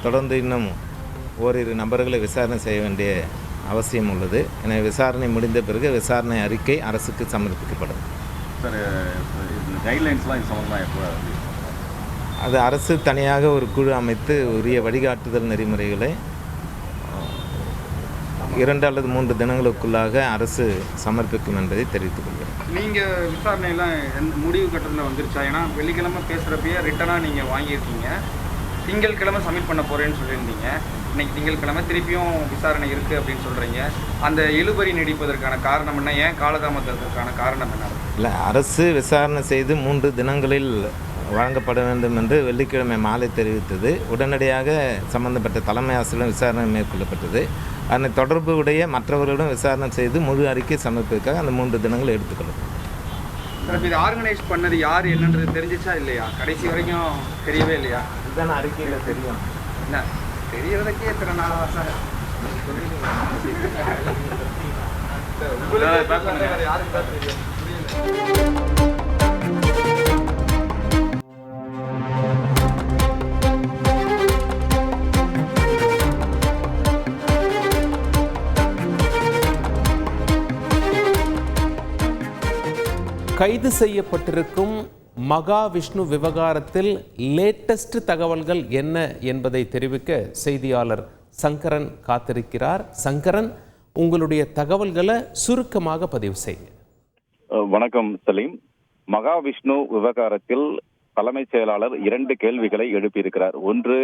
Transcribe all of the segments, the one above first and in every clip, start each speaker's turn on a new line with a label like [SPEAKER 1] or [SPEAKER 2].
[SPEAKER 1] தொடர்ந்து இன்னும் ஓரிரு நபர்களை விசாரணை செய்ய வேண்டிய அவசியம் உள்ளது. எனவே விசாரணை முடிந்த பிறகு விசாரணை அறிக்கை அரசுக்கு சமர்ப்பிக்கப்படும்.
[SPEAKER 2] சார், கைட்லைன்ஸ்லாம் இது சம்மந்தமாக எப்போ?
[SPEAKER 1] அது அரசு தனியாக ஒரு குழு அமைத்து உரிய வழிகாட்டுதல் நெறிமுறைகளை 2 அல்லது 3 தினங்களுக்குள்ளாக அரசு சமர்ப்பிக்கும் என்பதை தெரிவித்துக் கொள்கிறேன்.
[SPEAKER 3] நீங்கள் விசாரணையெல்லாம் முடிவு கட்டத்தில் வந்துருச்சா? ஏன்னா வெள்ளிக்கிழமை பேசுகிறப்பயே ரிட்டனாக நீங்கள் வாங்கியிருக்கீங்க, திங்கட்கிழமை சப்மிட் பண்ண போகிறேன்னு சொல்லியிருந்தீங்க. இன்றைக்கி திங்கட்கிழமை திருப்பியும் விசாரணை இருக்குது அப்படின்னு சொல்கிறீங்க. அந்த இழுபறி நீடிப்பதற்கான காரணம் என்ன? ஏன் காலதாமதத்திற்கான காரணம் என்ன?
[SPEAKER 1] இல்லை, அரசு விசாரணை செய்து 3 தினங்களில் வழங்கப்பட வேண்டும் என்று வெள்ளிக்கிழமை மாலை தெரிவித்தது. உடனடியாக சம்பந்தப்பட்ட தலைமை ஆசிரியர் விசாரணை மேற்கொள்ளப்பட்டது. அதனை தொடர்பு உடைய மற்றவர்களிடம் விசாரணை செய்து முழு அறிக்கை சமர்ப்பிக்க அந்த 3 தினங்கள் எடுத்துக்கொள்ளும்.
[SPEAKER 3] இது ஆர்கனைஸ் பண்ணது யார் என்னன்றது தெரிஞ்சிச்சா இல்லையா? கடைசி வரைக்கும் தெரியவே இல்லையா?
[SPEAKER 1] இதுதான் அறிக்கையில் தெரியும்.
[SPEAKER 3] என்ன தெரியறதுக்கே எத்தனை நாளாக சார்?
[SPEAKER 4] கைது செய்யப்பட்டிருக்கும் மகாவிஷ்ணு விவகாரத்தில் லேட்டஸ்ட் தகவல்கள் என்ன என்பதை தெரிவிக்க செய்தியாளர் சங்கரன் காத்திருக்கிறார். சங்கரன், உங்களுடைய தகவல்களை சுருக்கமாக பதிவு செய்யுங்க.
[SPEAKER 2] வணக்கம் சலீம். மகாவிஷ்ணு விவகாரத்தில் தலைமைச் செயலாளர் 2 கேள்விகளை எழுப்பியிருக்கிறார். ஒன்று,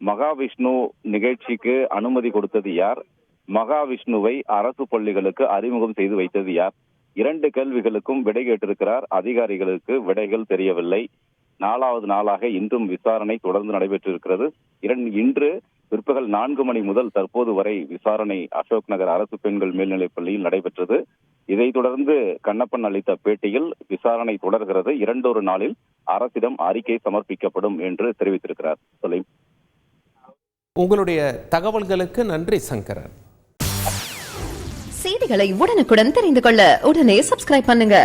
[SPEAKER 2] மகாவிஷ்ணு நிகழ்ச்சிக்கு அனுமதி கொடுத்தது யார்? மகாவிஷ்ணுவை அரசு பள்ளிகளுக்கு அறிமுகம் செய்து வைத்தது யார்? 2 கேள்விகளுக்கும் விடை கேட்டிருக்கிறார். அதிகாரிகளுக்கு விடைகள் தெரியவில்லை. 4வது நாளாக இன்றும் விசாரணை தொடர்ந்து நடைபெற்றிருக்கிறது. இன்று பிற்பகல் 4 மணி முதல் தற்போது வரை விசாரணை அசோக் நகர் அரசு பெண்கள் மேல்நிலைப் பள்ளியில் நடைபெற்றது. இதைத் தொடர்ந்து கண்ணப்பன் அளித்த பேட்டியில் விசாரணை தொடர்கிறது. 2 நாளில் அரசிடம் அறிக்கை சமர்ப்பிக்கப்படும் என்று தெரிவித்திருக்கிறார். சலீம்,
[SPEAKER 4] உங்களுடைய தகவல்களுக்கு நன்றி சங்கரன்.
[SPEAKER 5] செய்திகளை உடனுக்குடன் தெரிந்து கொள்ள உடனே சப்ஸ்கிரைப் பண்ணுங்க.